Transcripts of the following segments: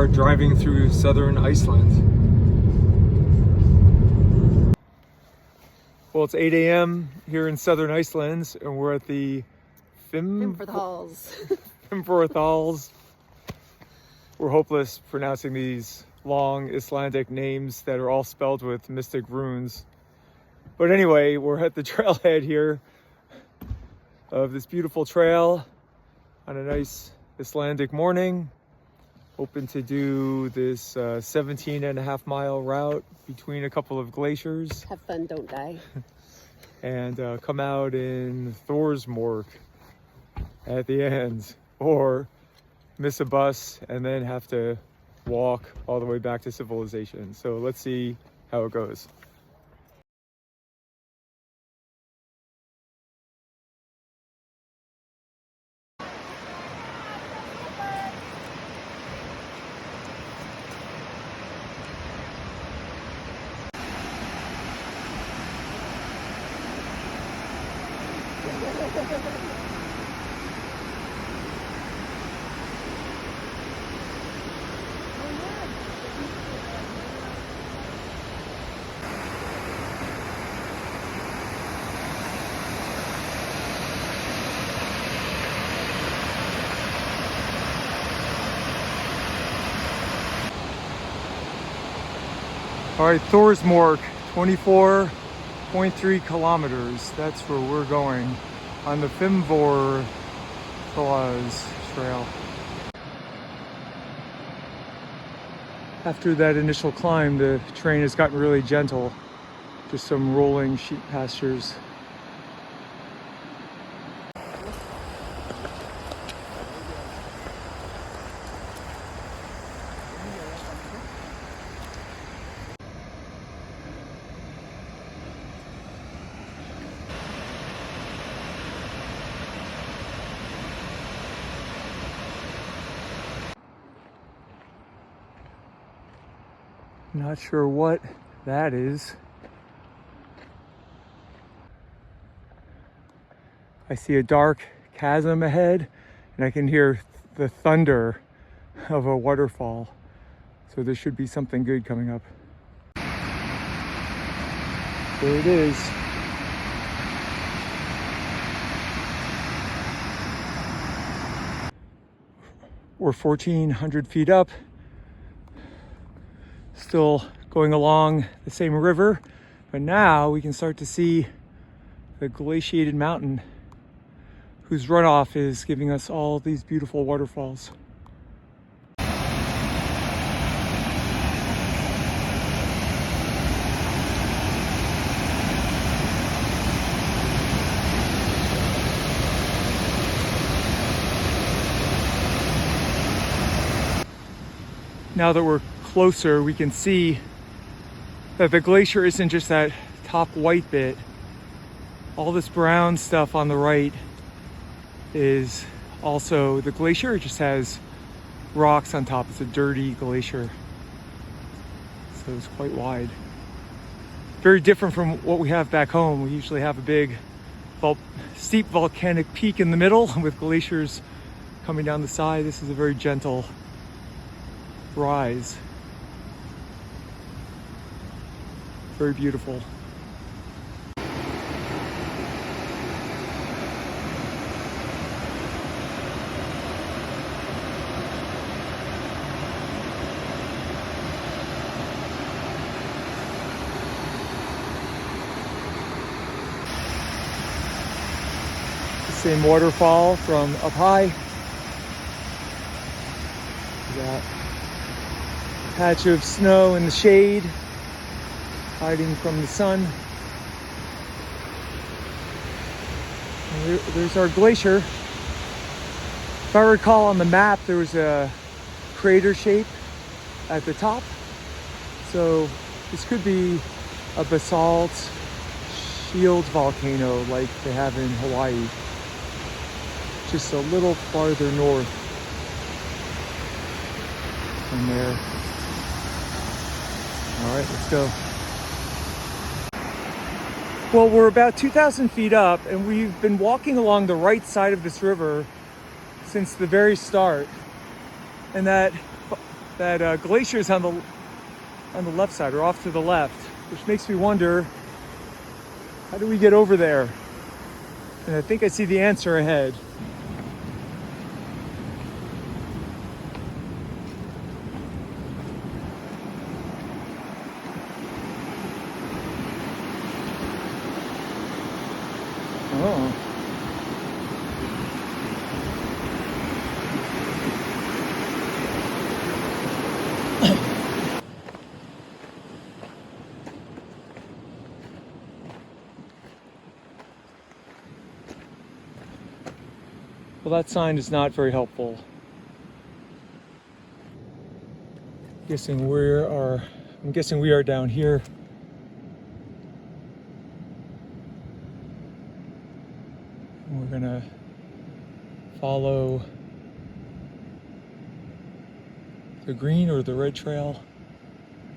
are driving through southern Iceland. Well, it's 8 a.m. here in southern Iceland, and we're at the Fimmvo. Fimmvo. We're hopeless pronouncing these long Icelandic names that are all spelled with mystic runes. But anyway, we're at the trailhead here of this beautiful trail on a nice Icelandic morning. Hoping to do this 17.5 mile route between a couple of glaciers. Have fun, don't die. And come out in Thorsmork at the end, or miss a bus and then have to walk all the way back to civilization. So let's see how it goes. All right, Thorsmork, 24.3 kilometers. That's where we're going on the Fimmvo trail. After that initial climb, the terrain has gotten really gentle. Just some rolling sheep pastures. Not sure what that is. I see a dark chasm ahead, and I can hear the thunder of a waterfall. So there should be something good coming up. There it is. We're 1,400 feet up. Still going along the same river, but now we can start to see the glaciated mountain whose runoff is giving us all these beautiful waterfalls. Now that we're closer, we can see that the glacier isn't just that top white bit. All this brown stuff on the right is also the glacier. It just has rocks on top. It's a dirty glacier, so it's quite wide. Very different from what we have back home. We usually have a big steep volcanic peak in the middle with glaciers coming down the side. This is a very gentle rise. Very beautiful. The same waterfall from up high. Got a patch of snow in the shade, hiding from the sun. And there's our glacier. If I recall on the map, there was a crater shape at the top. So this could be a basalt shield volcano like they have in Hawaii. Just a little farther north from there. All right, let's go. Well, we're about 2,000 feet up, and we've been walking along the right side of this river since the very start. And that that glacier is on the left side, or off to the left, which makes me wonder, how do we get over there? And I think I see the answer ahead. Oh. Well, that sign is not very helpful. I'm guessing we are down here. And we're gonna follow the green or the red trail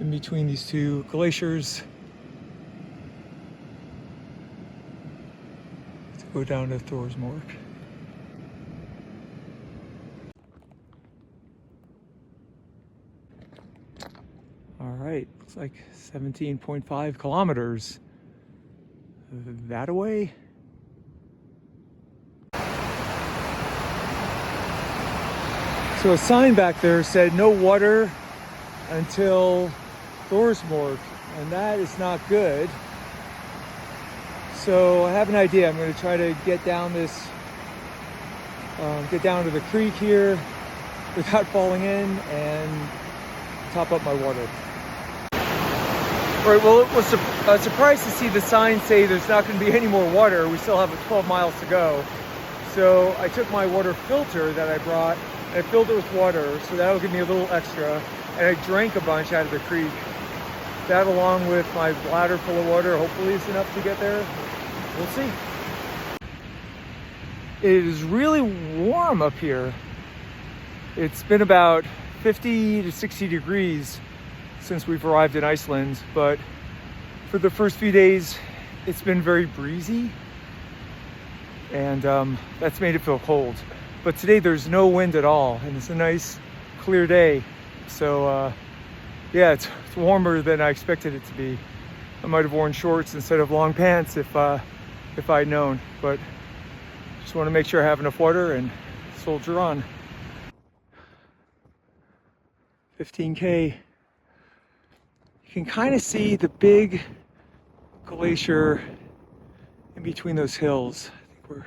in between these two glaciers to go down to Thorsmork. All right, looks like 17.5 kilometers that away. So a sign back there said no water until Thorsmork, and that is not good. So I have an idea. I'm going to try to get down to the creek here without falling in and top up my water. All right, well, it was surprised to see the sign say there's not going to be any more water. We still have 12 miles to go. So I took my water filter that I brought and I filled it with water, so that'll give me a little extra. And I drank a bunch out of the creek. That, along with my bladder full of water, hopefully is enough to get there. We'll see. It is really warm up here. It's been about 50 to 60 degrees since we've arrived in Iceland, but for the first few days, it's been very breezy, and that's made it feel cold. But today there's no wind at all, and it's a nice, clear day. So yeah, it's warmer than I expected it to be. I might have worn shorts instead of long pants if I'd known, but just want to make sure I have enough water and soldier on. 15K. You can kind of see the big glacier in between those hills. I think we're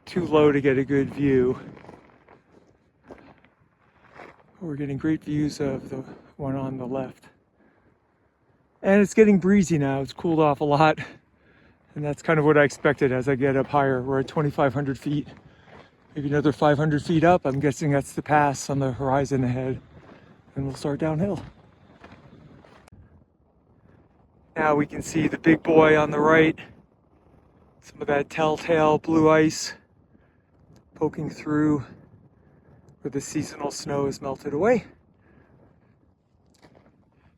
too low to get a good view. We're getting great views of the one on the left. And it's getting breezy now. It's cooled off a lot. And that's kind of what I expected as I get up higher. We're at 2,500 feet. Maybe another 500 feet up. I'm guessing that's the pass on the horizon ahead. And we'll start downhill. Now we can see the big boy on the right. Some of that telltale blue ice poking through where the seasonal snow has melted away.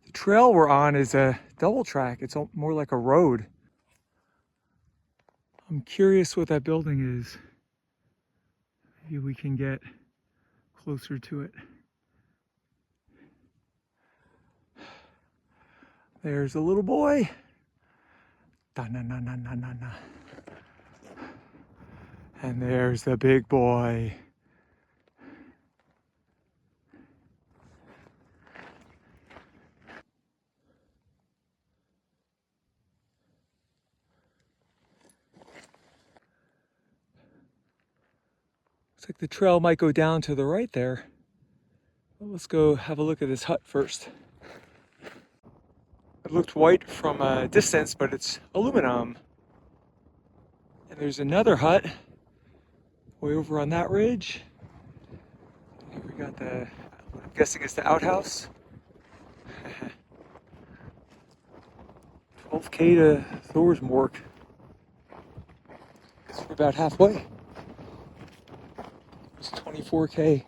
The trail we're on is a double track. It's more like a road. I'm curious what that building is. Maybe we can get closer to it. There's a little boy. Da-na-na-na-na-na-na. And there's the big boy. Looks like the trail might go down to the right there. Well, let's go have a look at this hut first. It looked white from a distance, but it's aluminum. And there's another hut way over on that ridge. Here we got what I'm guessing is the outhouse. 12K to Thorsmork. Guess we're about halfway. It's 24K.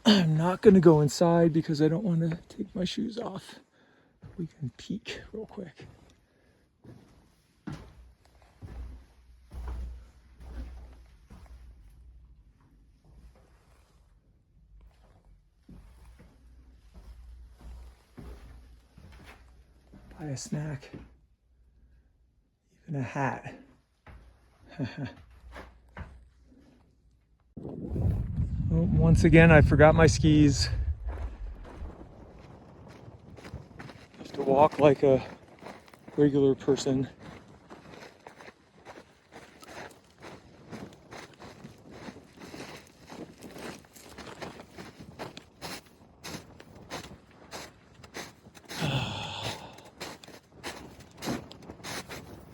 I'm not gonna go inside because I don't want to take my shoes off. We can peek real quick. buy a snack, even a hat. Once again, I forgot my skis. Have to walk like a regular person.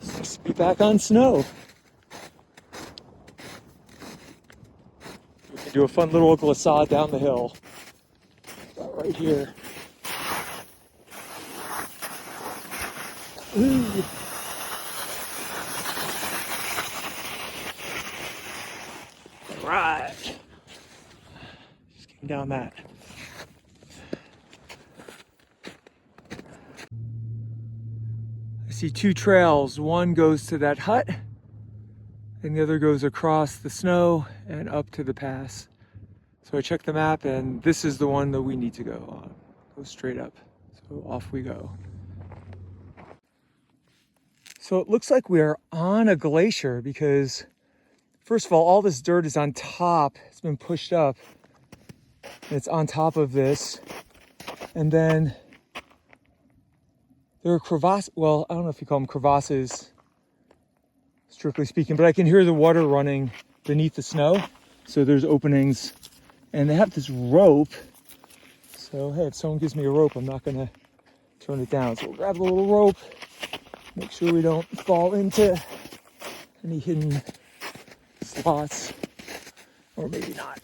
It's nice to be back on snow. We can do a fun little glissade down the hill. Right here. Ooh. Right. Just getting down that. I see two trails. One goes to that hut, and the other goes across the snow and up to the pass. So I checked the map, and this is the one that we need to go on. Go straight up. So off we go. So it looks like we are on a glacier because, first of all this dirt is on top. It's been pushed up. And it's on top of this. And then there are crevasses. Well, I don't know if you call them crevasses, strictly speaking, but I can hear the water running beneath the snow. So there's openings. And they have this rope. So, hey, if someone gives me a rope, I'm not going to turn it down. So we'll grab the little rope. Make sure we don't fall into any hidden slots. Or maybe not.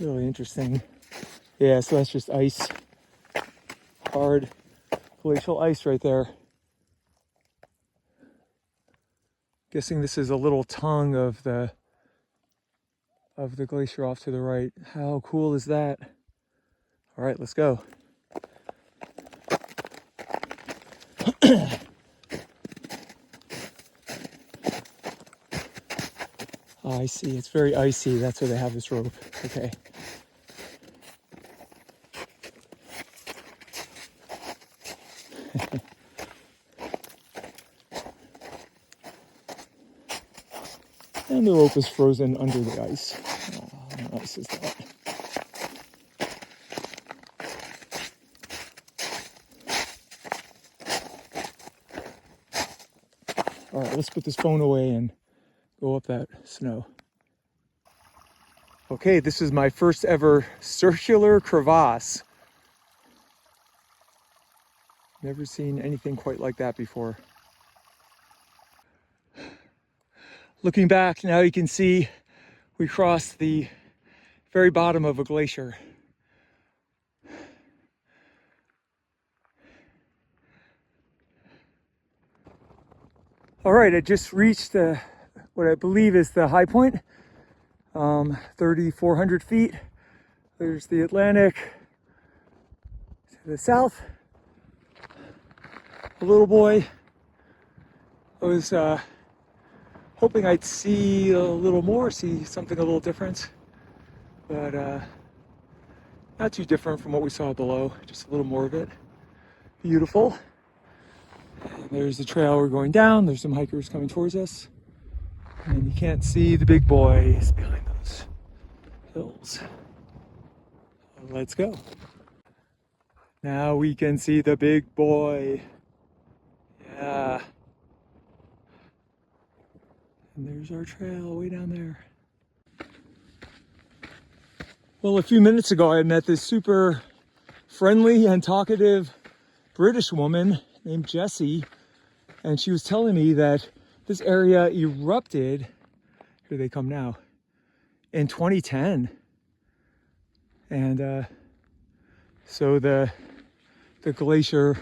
Really interesting. Yeah, so that's just ice. Hard glacial ice right there. Guessing this is a little tongue of the glacier off to the right. How cool is that? All right, let's go. Oh, I see. It's very icy. That's why they have this rope. Okay. And the rope is frozen under the ice. Oh, how nice is that? All right, let's put this phone away and go up that snow. Okay, this is my first ever circular crevasse. Never seen anything quite like that before. Looking back, now you can see we crossed the very bottom of a glacier. All right, I just reached what I believe is the high point, 3,400 feet. There's the Atlantic to the south. A little boy. I was hoping I'd see a little more, see something a little different, but not too different from what we saw below, just a little more of it. Beautiful. And there's the trail we're going down. There's some hikers coming towards us. And you can't see the big boys behind those hills. Let's go. Now we can see the big boy. Yeah. And there's our trail way down there. Well, a few minutes ago, I met this super friendly and talkative British woman named Jessie, and she was telling me that this area erupted, here they come now, in 2010. And so the glacier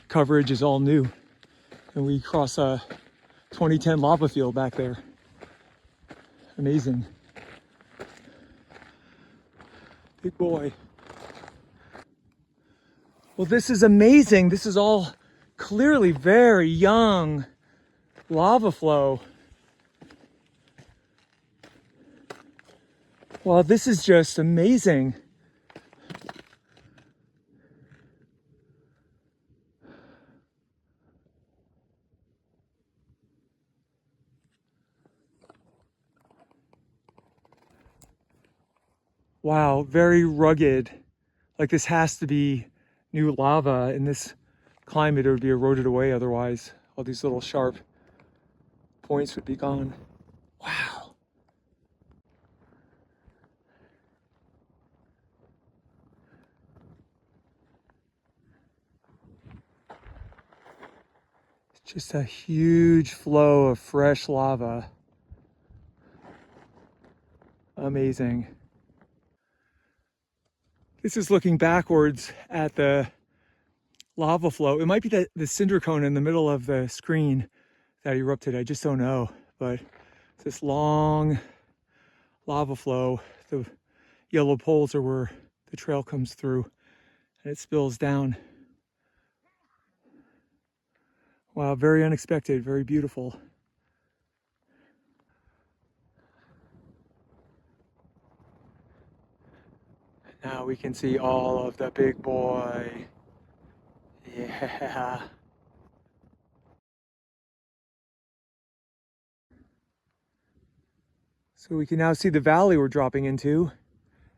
coverage is all new. And we cross a 2010 lava field back there. Amazing. Big boy. Well, this is amazing. This is all clearly very young lava flow. Well, this is just amazing. Wow, very rugged. Like this has to be new lava. In this climate, it would be eroded away otherwise. All these little sharp points would be gone. Wow. It's just a huge flow of fresh lava. Amazing. This is looking backwards at the lava flow. It might be the cinder cone in the middle of the screen that erupted. I just don't know. But this long lava flow, the yellow poles are where the trail comes through and it spills down. Wow, very unexpected, very beautiful. Now we can see all of the big boy. Yeah. So we can now see the valley we're dropping into.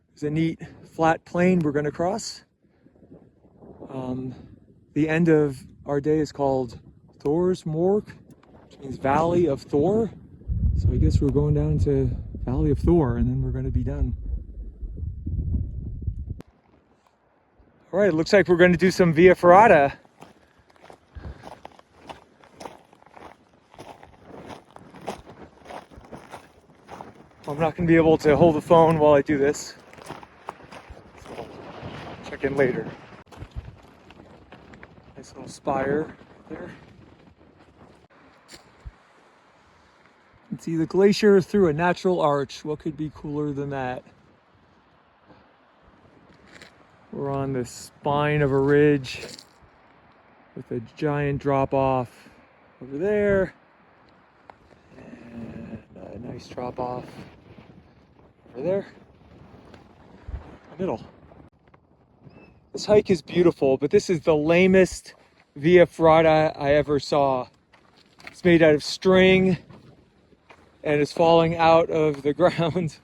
There's a neat flat plain we're going to cross. The end of our day is called Thor's Mork, which means Valley of Thor. So I guess we're going down to Valley of Thor and then we're going to be done. All right, looks like we're going to do some Via Ferrata. I'm not going to be able to hold the phone while I do this. So I'll check in later. Nice little spire there. You can see the glacier through a natural arch. What could be cooler than that? We're on the spine of a ridge with a giant drop off over there. And a nice drop off over there. In the middle. This hike is beautiful, but this is the lamest Via Ferrata I ever saw. It's made out of string and is falling out of the ground.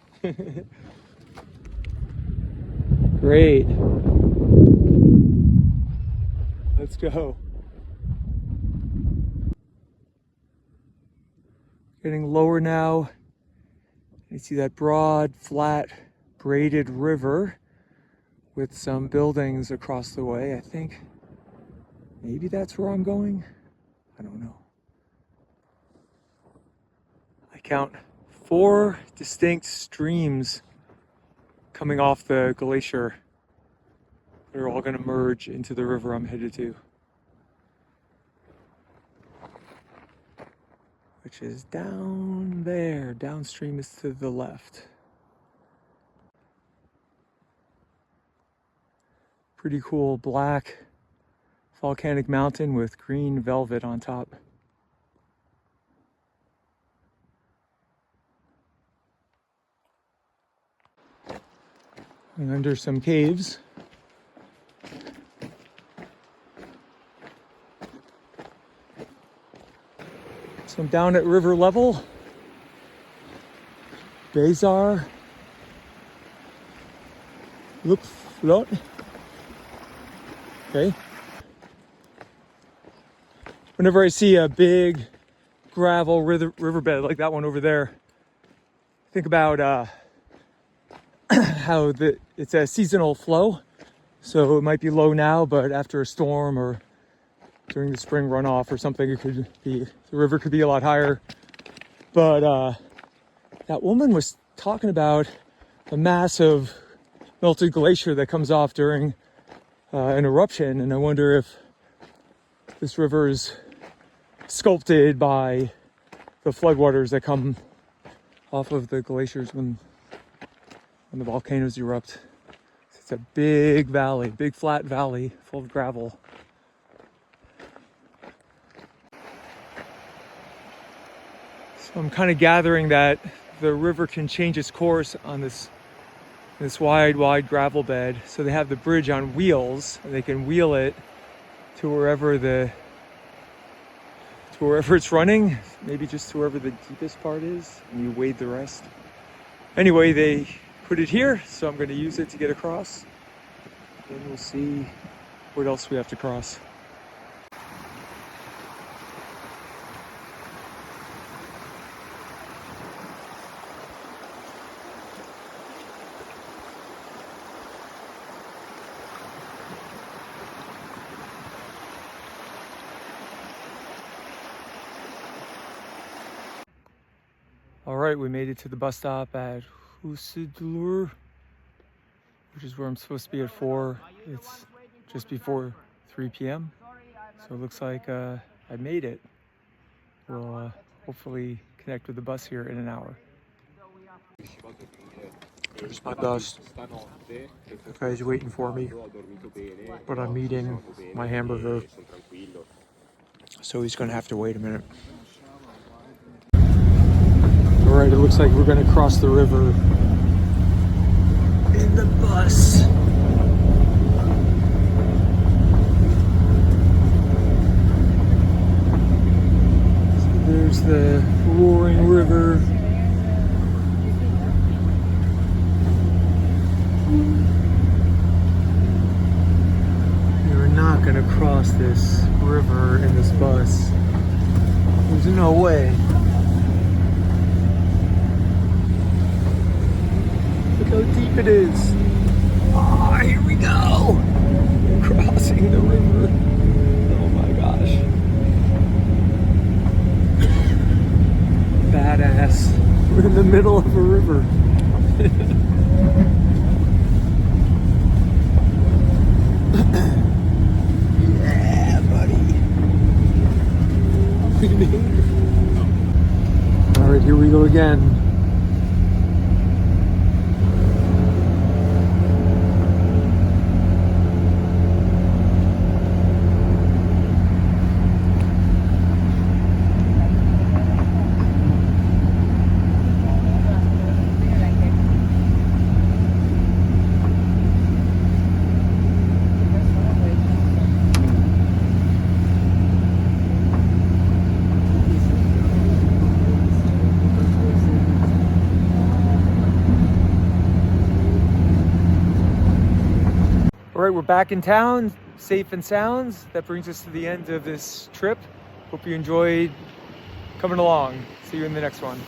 Great. Let's go. Getting lower now. You see that broad, flat, braided river with some buildings across the way. I think maybe that's where I'm going. I don't know. I count 4 distinct streams coming off the glacier. They're all going to merge into the river I'm headed to, which is down there. Downstream is to the left. Pretty cool black volcanic mountain with green velvet on top. And under some caves. So I'm down at river level. Bazar. Look float. Okay. Whenever I see a big gravel riverbed like that one over there, think about how it's a seasonal flow. So it might be low now, but after a storm or during the spring runoff or something, the river could be a lot higher. But that woman was talking about a massive melted glacier that comes off during an eruption, and I wonder if this river is sculpted by the floodwaters that come off of the glaciers when the volcanoes erupt. It's a big valley, big flat valley full of gravel. So I'm kind of gathering that the river can change its course on this this wide gravel bed. So they have the bridge on wheels, and they can wheel it to wherever it's running, maybe just to wherever the deepest part is, and you wade the rest. Anyway, they put it here, so I'm going to use it to get across. Then we'll see what else we have to cross. All right, we made it to the bus stop at rðuha, which is where I'm supposed to be at 4. It's just before 3 p.m. So it looks like I made it. We'll hopefully connect with the bus here in an hour. Here's my bus. The guy's waiting for me, but I'm eating my hamburger, so he's gonna have to wait a minute. All right, it looks like we're gonna cross the river in the bus. So there's the roaring river. You're not gonna cross this river in this bus. There's no way. Look how deep it is. Ah, here we go. Crossing the river. Oh my gosh. Badass. We're in the middle of a river. Yeah, buddy. All right, here we go again. All right, we're back in town, safe and sound. That brings us to the end of this trip. Hope you enjoyed coming along. See you in the next one.